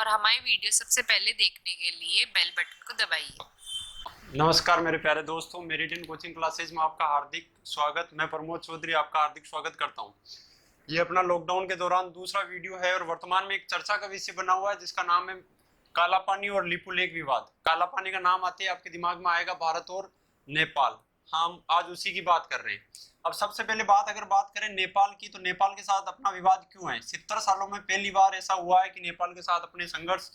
और हमारी वीडियो सबसे पहले देखने के लिए बेल बटन को दबाइए। नमस्कार मेरे प्यारे दोस्तों, मेरिडियन कोचिंग क्लासेज में आपका हार्दिक स्वागत। मैं प्रमोद चौधरी आपका हार्दिक स्वागत करता हूं। ये अपना लॉकडाउन के दौरान दूसरा वीडियो है और वर्तमान में एक चर्चा का विषय बना हुआ है जिसका नाम है काला पानी और लिपु लेक विवाद। काला पानी का नाम आते ही आपके दिमाग में आएगा भारत और नेपाल। हम आज उसी की बात कर रहे हैं। अब सबसे पहले अगर बात करें नेपाल की, तो नेपाल के साथ अपना विवाद क्यों है? 70 सालों में पहली बार ऐसा हुआ है कि नेपाल के साथ अपने संघर्ष,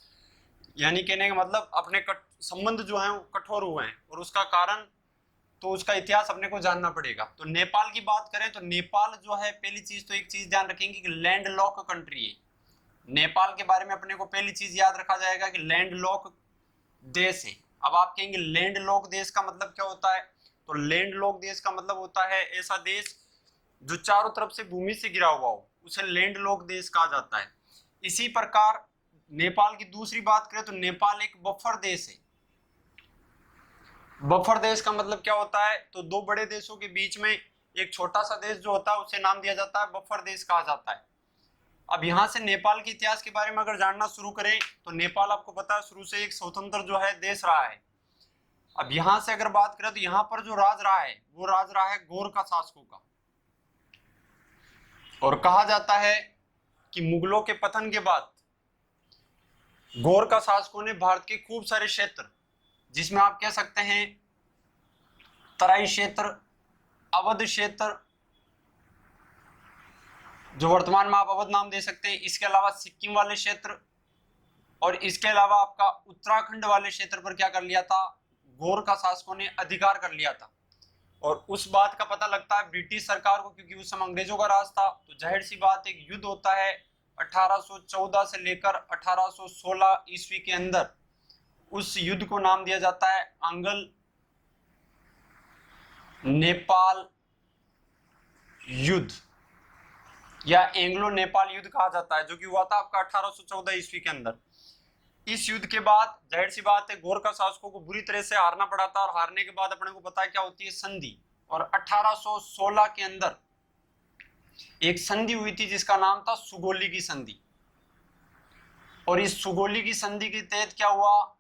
यानी कहने का मतलब अपने संबंध जो है वो कठोर हुए हैं, और उसका कारण तो उसका इतिहास अपने को जानना पड़ेगा। तो नेपाल की बात करें तो नेपाल जो है, पहली चीज तो एक चीज ध्यान रखेंगे कि लैंड लॉक कंट्री है। नेपाल के बारे में अपने को पहली चीज याद रखा जाएगा कि लैंड लॉक देश है। अब आप कहेंगे लैंड लॉक देश का मतलब क्या होता है? तो लैंड लॉक देश का मतलब होता है ऐसा देश जो चारों तरफ से भूमि से घिरा हुआ हो, उसे लैंड लॉक देश कहा जाता है। इसी प्रकार नेपाल की दूसरी बात करें तो नेपाल एक बफर देश है। बफर देश का मतलब क्या होता है? तो दो बड़े देशों के बीच में एक छोटा सा देश जो होता है उसे नाम दिया जाता है, बफर देश कहा जाता है। अब यहां से नेपाल के इतिहास के बारे में अगर जानना शुरू करें तो नेपाल आपको पता है शुरू से एक स्वतंत्र जो है देश रहा है। अब यहां से अगर बात करें तो यहां पर जो राज रहा है वो राज रहा है गोरखा शासकों का, और कहा जाता है कि मुगलों के पतन के बाद गोरखा शासकों ने भारत के खूब सारे क्षेत्र, जिसमें आप कह सकते हैं तराई क्षेत्र, अवध क्षेत्र, जो वर्तमान में आप अवध नाम दे सकते हैं, इसके अलावा सिक्किम वाले क्षेत्र, और इसके अलावा आपका उत्तराखंड वाले क्षेत्र पर क्या कर लिया था? गोरखा शासकों ने अधिकार कर लिया था। और उस बात का पता लगता है ब्रिटिश सरकार को, क्योंकि उस समय अंग्रेजों का राज था। तो जाहिर सी बात एक युद्ध होता है 1814 से लेकर 1816 ईस्वी के अंदर। उस युद्ध को नाम दिया जाता है आंग्ल नेपाल युद्ध या एंग्लो नेपाल युद्ध कहा जाता है, जो कि हुआ था आपका 1814 ईस्वी के अंदर। इस युद्ध के बाद जाहिर सी बात है गोरखा शासकों को बुरी तरह से हारना पड़ा था, और हारने के बाद अपने को पता है क्या होती है? संधि। और 1816 के अंदर एक संधि हुई थी जिसका नाम था सुगोली की संधि। और इस सुगोली की संधि के तहत क्या हुआ?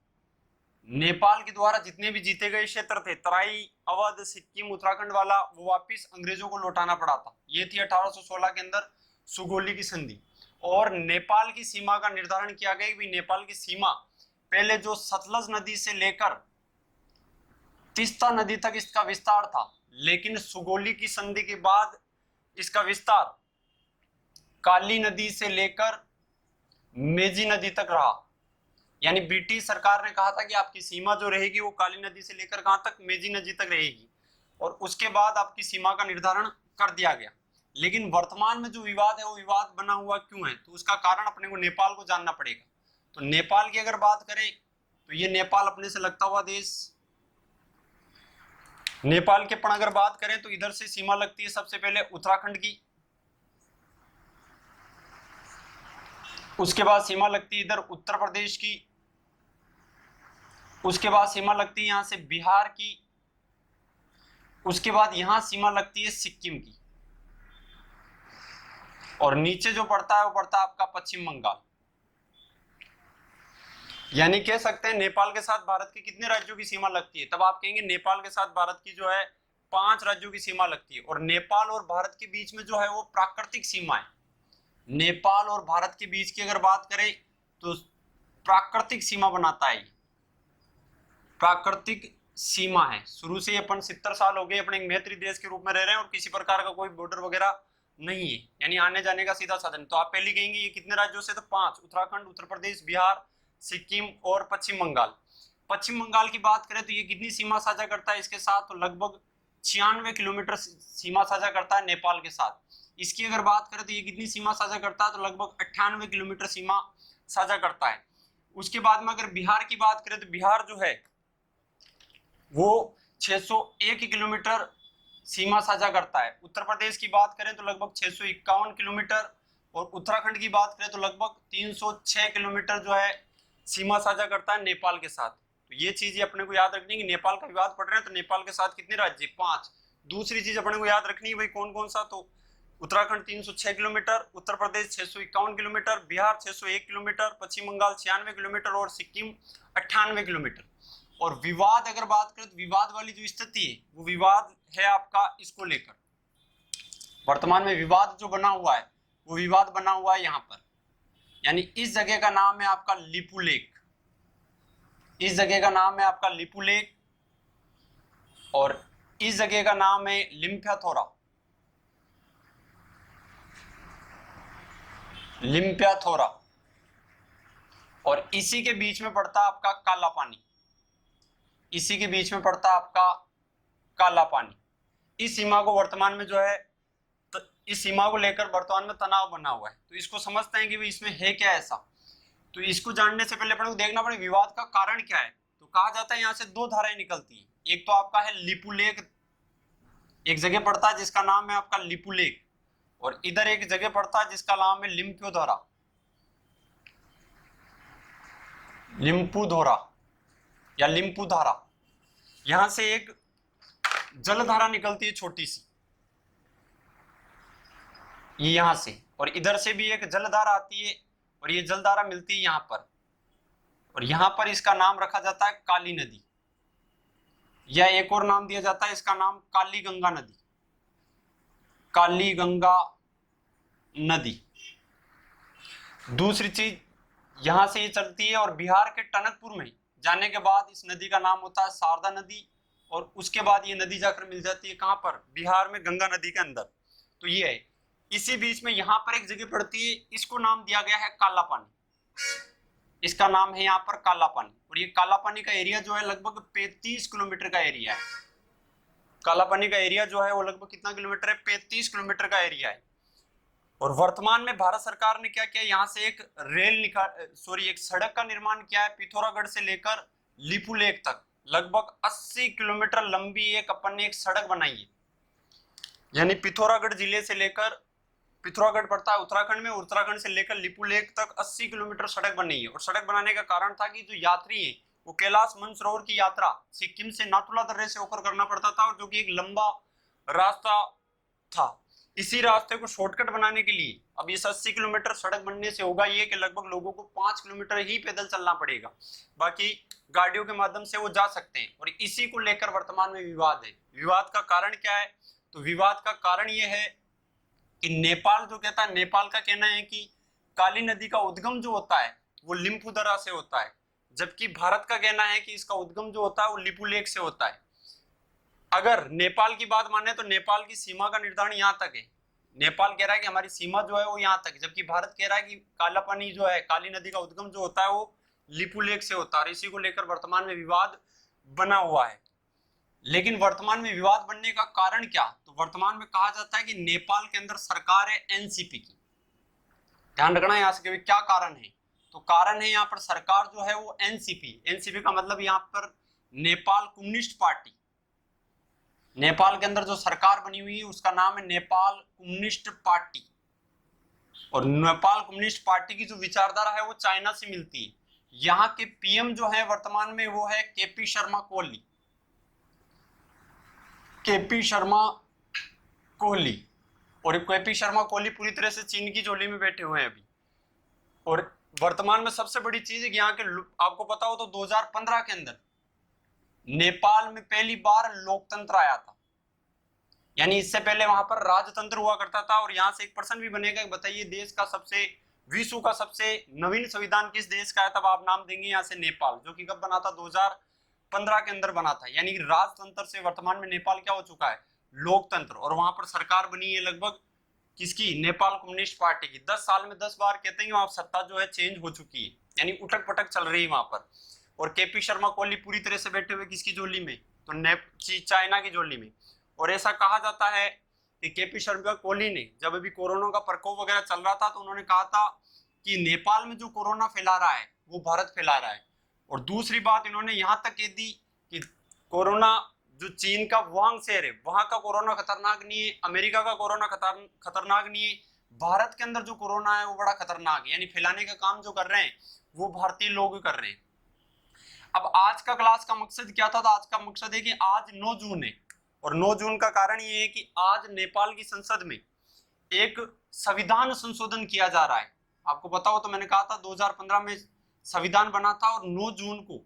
नेपाल के द्वारा जितने भी जीते गए क्षेत्र थे, तराई, अवध, सिक्किम, उत्तराखंड वाला, वो वापिस अंग्रेजों को लौटाना पड़ा था। ये थी 1816 के अंदर सुगोली की संधि। और नेपाल की सीमा का निर्धारण किया गया कि नेपाल की सीमा पहले जो सतलज नदी से लेकर तीस्ता नदी तक इसका विस्तार था, लेकिन सुगोली की संधि के बाद इसका विस्तार काली नदी से लेकर मेजी नदी तक रहा। यानी ब्रिटिश सरकार ने कहा था कि आपकी सीमा जो रहेगी वो काली नदी से लेकर कहां तक? मेजी नदी तक रहेगी। और उसके बाद आपकी सीमा का निर्धारण कर दिया गया। लेकिन वर्तमान में जो विवाद है वो विवाद बना हुआ क्यों है? तो उसका कारण अपने को नेपाल को जानना पड़ेगा। तो नेपाल की अगर बात करें तो ये नेपाल अपने से लगता हुआ देश। नेपाल के पण अगर बात करें तो इधर से सीमा लगती है सबसे पहले उत्तराखंड की, उसके बाद सीमा लगती है इधर उत्तर प्रदेश की, उसके बाद सीमा लगती है यहां से बिहार की, उसके बाद यहां सीमा लगती है सिक्किम की, और नीचे जो पड़ता है वो पड़ता है आपका पश्चिम बंगाल। यानी कह सकते हैं नेपाल के साथ भारत के कितने राज्यों की सीमा लगती है? तब आप कहेंगे नेपाल के साथ भारत की जो है 5 राज्यों की सीमा लगती है। और नेपाल और भारत के बीच में जो है वो प्राकृतिक सीमा है। नेपाल और भारत के बीच की अगर बात करें तो प्राकृतिक सीमा बनाता है, प्राकृतिक सीमा है। शुरू से अपन 70 साल हो गए अपने एक मैत्री देश के रूप में रह रहे हैं और किसी प्रकार का कोई बॉर्डर वगैरह नहीं है, यानी आने जाने का सीधा साधन। तो आप पहले कहेंगे ये कितने राज्यों से? तो 5, उत्तराखंड, उत्तर प्रदेश, बिहार, सिक्किम और पश्चिम बंगाल। पश्चिम बंगाल की बात करें तो ये कितनी सीमा साझा करता है इसके साथ? तो लगभग 96 किलोमीटर सीमा साझा करता है नेपाल के साथ। इसकी अगर बात करें तो ये कितनी सीमा साझा करता है? तो लगभग 98 किलोमीटर सीमा साझा करता है। उसके बाद में अगर बिहार की बात करें तो बिहार जो है वो 601 किलोमीटर सीमा साझा करता है। उत्तर प्रदेश की बात करें तो लगभग 651 किलोमीटर, और उत्तराखंड की बात करें तो लगभग 306 किलोमीटर जो है सीमा साझा करता है नेपाल के साथ। तो ये चीजें अपने को याद रखनी है कि नेपाल का विवाद पड़ रहा है तो नेपाल के साथ कितने राज्य? 5। दूसरी चीज अपने को याद रखनी है भाई कौन कौन सा? तो Uttarakhand 306 kilometre, Uttar Pradesh 651 kilometre, Bihar 601 kilometre, पश्चिम बंगाल 96 किलोमीटर और सिक्किम 98 किलोमीटर। और विवाद अगर बात करें तो विवाद वाली जो स्थिति है वो विवाद है आपका इसको लेकर, वर्तमान में विवाद जो बना हुआ है वो विवाद बना हुआ है यहाँ पर, यानी इस जगह का नाम है आपका लिपू लेक, इस जगह का नाम है आपका लिपू लेक और इस जगह का नाम है लिम्फियाथोरा, लिम्फियाथोरा। और इसी के बीच में पड़ता आपका काला पानी, इसी के बीच में पड़ता आपका काला पानी। इस सीमा को वर्तमान में जो है इस सीमा को लेकर वर्तमान में तनाव बना हुआ है, तो इसको समझते हैं कि इसमें है क्या ऐसा। तो इसको जानने से पहले अपन को देखना पड़ेगा विवाद का कारण क्या है। तो कहा जाता है यहाँ से दो धाराएं निकलती हैं, एक तो आपका है लिपू लेक, एक जगह पड़ता है जिसका नाम है आपका लिपू लेक, और इधर एक जगह पड़ता है जिसका नाम है लिम्फियोधोरा, लिम्फूधोरा या लिम्फूधारा। यहां से एक जलधारा निकलती है छोटी सी, ये यहां से, और इधर से भी एक जलधारा आती है और ये जलधारा मिलती है यहां पर, और यहां पर इसका नाम रखा जाता है काली नदी, या एक और नाम दिया जाता है इसका नाम काली गंगा नदी, काली गंगा नदी। दूसरी चीज यहां से ये चलती है और बिहार के टनकपुर में जाने के बाद इस नदी का नाम होता है शारदा नदी, और उसके बाद ये नदी जाकर मिल जाती है कहां पर, बिहार में गंगा नदी के अंदर। तो ये है, इसी बीच में यहां पर एक जगह पड़ती है, इसको नाम दिया गया है काला पानी, इसका नाम है यहाँ पर काला पानी। और ये काला पानी का एरिया जो है लगभग 35 किलोमीटर का एरिया है, काला पानी का एरिया जो है वो लगभग कितना किलोमीटर है, 35 किलोमीटर का एरिया है। और वर्तमान में भारत सरकार ने क्या किया, यहाँ से एक एक सड़क का निर्माण किया है, पिथौरागढ़ से लेकर लिपू लेक तक लगभग 80 किलोमीटर लंबी एक अपन ने एक सड़क बनाई है। यानी पिथौरागढ़ जिले से लेकर, पिथौरागढ़ पड़ता है उत्तराखंड में, उत्तराखंड से लेकर लिपू लेक तक 80 किलोमीटर सड़क बनी है। और सड़क बनाने का कारण था कि जो यात्री है वो कैलाश मानसरोवर की यात्रा सिक्किम से नाथुला दर्रे से होकर करना पड़ता था, और जो कि एक लंबा रास्ता था। इसी रास्ते को शॉर्टकट बनाने के लिए अब इस 80 किलोमीटर सड़क बनने से होगा ये कि लगभग लोगों को 5 किलोमीटर ही पैदल चलना पड़ेगा, बाकी गाड़ियों के माध्यम से वो जा सकते हैं। और इसी को लेकर वर्तमान में विवाद है। विवाद का कारण क्या है, तो विवाद का कारण ये है कि नेपाल जो कहता है, नेपाल का कहना है कि काली नदी का उद्गम जो होता है वो लिम्फूधरा से होता है, जबकि भारत का कहना है कि इसका उद्गम जो होता है वो लिपू लेक से होता है। अगर नेपाल की बात माने तो नेपाल की सीमा का निर्धारण यहाँ तक है, नेपाल कह रहा है कि हमारी सीमा जो है वो यहाँ तक है, जबकि भारत कह रहा है कि काला पानी जो है, काली नदी का उद्गम जो होता है वो लिपू लेक से होता है। इसी को लेकर वर्तमान में विवाद बना हुआ है। लेकिन वर्तमान में विवाद बनने का कारण क्या, तो वर्तमान में कहा जाता है कि नेपाल के अंदर सरकार है एनसीपी की। ध्यान रखना यहाँ से क्या कारण है, तो कारण है यहाँ पर सरकार जो है वो एनसीपी, एनसीपी का मतलब यहाँ पर नेपाल कम्युनिस्ट पार्टी, नेपाल के अंदर जो सरकार बनी हुई है उसका नाम है नेपाल कम्युनिस्ट पार्टी। और नेपाल कम्युनिस्ट पार्टी की जो विचारधारा है वो चाइना से मिलती है। यहाँ के पीएम जो है वर्तमान में वो है केपी शर्मा कोहली, केपी शर्मा कोहली। और केपी शर्मा कोहली पूरी तरह से चीन की झोली में बैठे हुए हैं अभी। और वर्तमान में सबसे बड़ी चीज है कि यहाँ के, आपको पता हो तो 2015 के अंदर नेपाल में पहली बार लोकतंत्र आया था, यानी इससे पहले वहां पर राजतंत्र हुआ करता था। और यहाँ से एक प्रश्न भी बनेगा कि बताइए देश का सबसे, विश्व का सबसे नवीन संविधान किस देश का है, तब आप नाम देंगे यहाँ से नेपाल, जो कि कब बना था, 2015 के अंदर बना था। यानी राजतंत्र से वर्तमान में नेपाल क्या हो चुका है, लोकतंत्र। और वहां पर सरकार बनी है लगभग किसकी, नेपाल कम्युनिस्ट पार्टी की। 10 साल में 10 बार कहते हैं वहां सत्ता जो है चेंज हो चुकी है, यानी उठक पटक चल रही है वहां पर। और केपी शर्मा कोहली पूरी तरह से बैठे हुए किसकी झोली में, तो चाइना की झोली में। और ऐसा कहा जाता है कि केपी शर्मा कोहली ने जब अभी कोरोना का प्रकोप वगैरह चल रहा था तो उन्होंने कहा था कि नेपाल में जो कोरोना फैला रहा है वो भारत फैला रहा है। और दूसरी बात इन्होंने यहां तक कह दी कि कोरोना जो चीन का वुहान शहर है वहां का कोरोना खतरनाक नहीं है, अमेरिका का कोरोना खतरनाक नहीं है, भारत के अंदर जो कोरोना है वो बड़ा खतरनाक है। यानी फैलाने का काम जो कर रहे हैं वो भारतीय लोग कर रहे हैं। अब आज का क्लास का मकसद क्या था, तो आज का मकसद है कि आज 9 जून है, और 9 जून का कारण ये है कि आज नेपाल की संसद में एक संविधान संशोधन किया जा रहा है। आपको पता हो तो मैंने कहा था 2015 में संविधान बना था और 9 जून को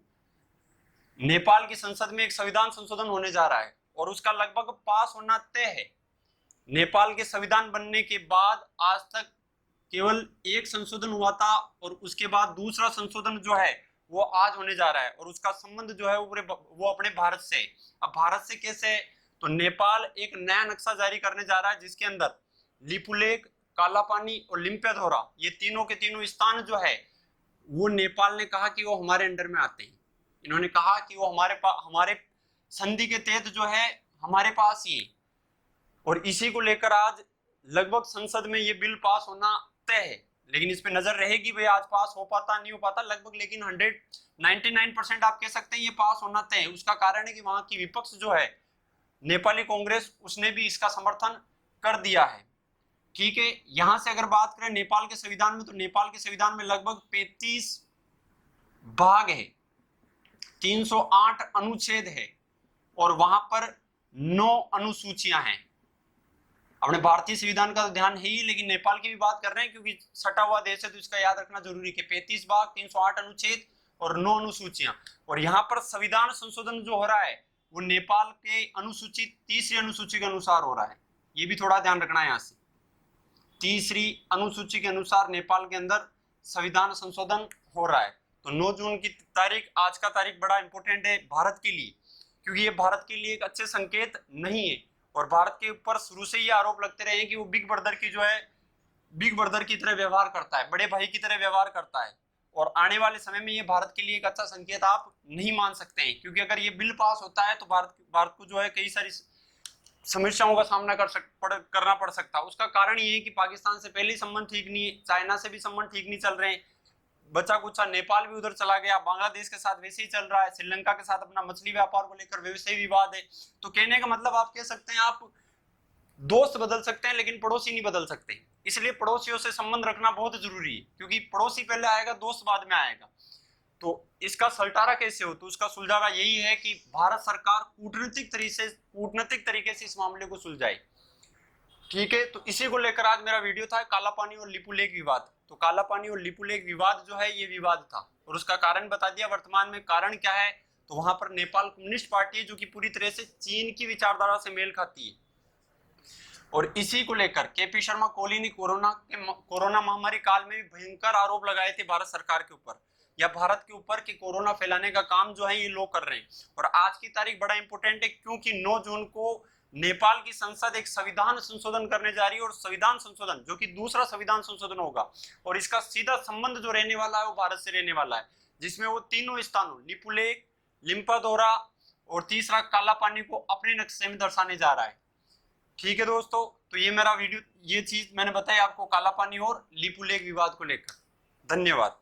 नेपाल की संसद में एक संविधान संशोधन होने जा रहा है और उसका लगभग पास होना तय है। नेपाल के संविधान बनने के बाद आज तक केवल एक संशोधन हुआ था और उसके बाद दूसरा संशोधन जो है वो आज होने जा रहा है और उसका संबंध जो है वो अपने भारत से है। अब भारत से कैसे है? तो नेपाल एक नया नक्शा जारी करने जा रहा है जिसके अंदर लिपुलेख, कालापानी और लिम्पियाधोरा ये तीनों के तीनों स्थान जो है वो नेपाल ने कहा कि वो हमारे अंडर में आते हैं। इन्होंने कहा कि वो हमारे संधि के तहत जो है हमारे पास ही है और इसी को लेकर आज लगभग संसद में ये बिल पास होना तय है। लेकिन इस पे नजर रहेगी भाई आज पास हो पाता नहीं हो पाता लगभग, लेकिन 99% आप कह सकते हैं ये पास होना तय है। उसका कारण है कि वहां की विपक्ष जो है नेपाली कांग्रेस उसने भी इसका समर्थन कर दिया है। ठीक है, यहां से अगर बात करें नेपाल के संविधान में तो नेपाल के संविधान में लगभग 35 भाग है, 308 अनुच्छेद है और वहां पर 9 अनुसूचियां हैं। अपने भारतीय संविधान का तो ध्यान है ही, लेकिन नेपाल की भी बात कर रहे हैं क्योंकि सटा हुआ देश है तो इसका याद रखना जरूरी है। 35 भाग, 308 अनुच्छेद और 9 अनुसूचियां। और यहाँ पर संविधान संशोधन जो हो रहा है वो नेपाल के अनुसूची 3री अनुसूची के अनुसार हो रहा है। ये भी थोड़ा ध्यान रखना है। यहाँ से 3री अनुसूची के अनुसार नेपाल के अंदर संविधान संशोधन हो रहा है। तो 9 जून की तारीख, आज का तारीख बड़ा इंपॉर्टेंट है भारत के लिए, क्योंकि ये भारत के लिए एक अच्छे संकेत नहीं है और भारत के ऊपर शुरू से ये आरोप लगते रहे हैं कि वो बिग ब्रदर की जो है बिग ब्रदर की तरह व्यवहार करता है, बड़े भाई की तरह व्यवहार करता है। और आने वाले समय में ये भारत के लिए एक अच्छा संकेत आप नहीं मान सकते हैं, क्योंकि अगर ये बिल पास होता है तो भारत को जो है कई सारी समस्याओं का सामना करना पड़ सकता है। उसका कारण ये है कि पाकिस्तान से पहले संबंध ठीक नहीं है, चाइना से भी संबंध ठीक नहीं चल रहे हैं, बचा कुचा नेपाल भी उधर चला गया, बांग्लादेश के साथ वैसे ही चल रहा है, श्रीलंका के साथ अपना मछली व्यापार को लेकर वैसे ही विवाद है। तो कहने का मतलब आप कह सकते हैं आप दोस्त बदल सकते हैं लेकिन पड़ोसी नहीं बदल सकते। इसलिए पड़ोसियों से संबंध रखना बहुत जरूरी है, क्योंकि पड़ोसी पहले आएगा, दोस्त बाद में आएगा। तो इसका सलटारा कैसे हो? तो उसका सुलझावा यही है कि भारत सरकार कूटनीतिक तरीके से इस मामले को सुलझाए। ठीक है, तो इसी को लेकर आज मेरा वीडियो था, काला पानी और लिपुलेख विवाद। तो काला पानी और लिपुलेख विवाद जो है ये विवाद था और उसका कारण बता दिया। वर्तमान में कारण क्या है? तो वहां पर नेपाल कम्युनिस्ट पार्टी है जो कि पूरी तरह से चीन की विचारधारा से मेल खाती है और इसी को लेकर केपी शर्मा कोहली ने कोरोना महामारी काल में भी भयंकर आरोप लगाए थे भारत सरकार के ऊपर या भारत के ऊपर कि कोरोना फैलाने का काम जो है ये लोग कर रहे हैं। और आज की तारीख बड़ा इंपॉर्टेंट है क्योंकि 9 जून को नेपाल की संसद एक संविधान संशोधन करने जा रही है और संविधान संशोधन जो कि दूसरा संविधान संशोधन होगा और इसका सीधा संबंध जो रहने वाला है वो भारत से रहने वाला है, जिसमें वो तीनों स्थानों लिपुलेख, लिम्पियाधोरा और तीसरा काला पानी को अपने नक्शे में दर्शाने जा रहा है। ठीक है दोस्तों, तो ये मेरा वीडियो, ये चीज मैंने बताई आपको काला पानी और लिपुलेख विवाद को लेकर। धन्यवाद।